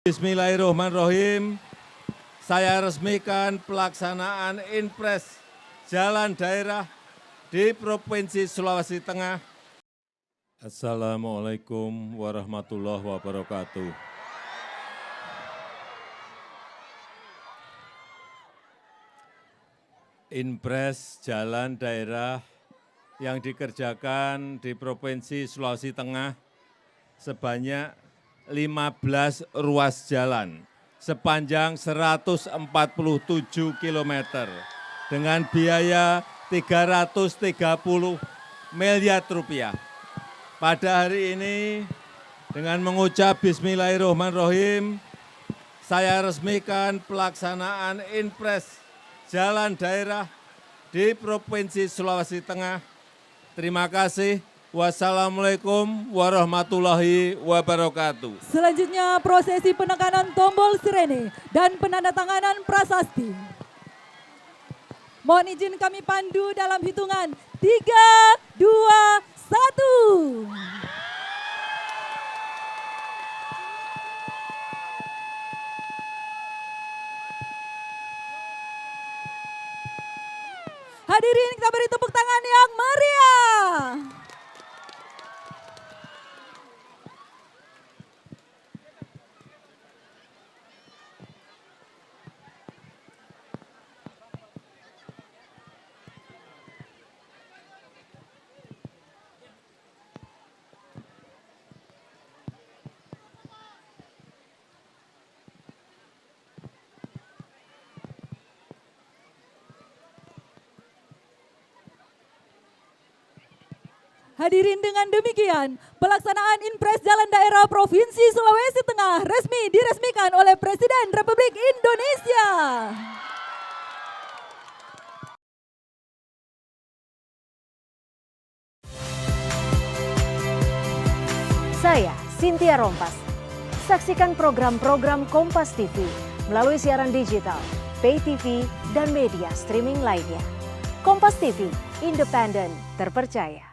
Bismillahirrahmanirrahim. Saya resmikan pelaksanaan Inpres Jalan Daerah di Provinsi Sulawesi Tengah. Assalamualaikum warahmatullahi wabarakatuh. Inpres Jalan Daerah yang dikerjakan di Provinsi Sulawesi Tengah sebanyak 15 ruas jalan sepanjang 147 km dengan biaya 330 miliar rupiah. Pada hari ini dengan mengucap Bismillahirrahmanirrahim, saya resmikan pelaksanaan Inpres Jalan Daerah di Provinsi Sulawesi Tengah. Terima kasih. Wassalamualaikum warahmatullahi wabarakatuh. Selanjutnya prosesi penekanan tombol sirene dan penandatanganan prasasti. Mohon izin kami pandu dalam hitungan 3, 2, 1. Hadirin, kita beri tepuk tangan yang meriah. Hadirin, dengan demikian, pelaksanaan Inpres Jalan Daerah Provinsi Sulawesi Tengah resmi diresmikan oleh Presiden Republik Indonesia. Saya, Cynthia Rompas. Saksikan program-program Kompas TV melalui siaran digital, pay TV, dan media streaming lainnya. Kompas TV, independen, terpercaya.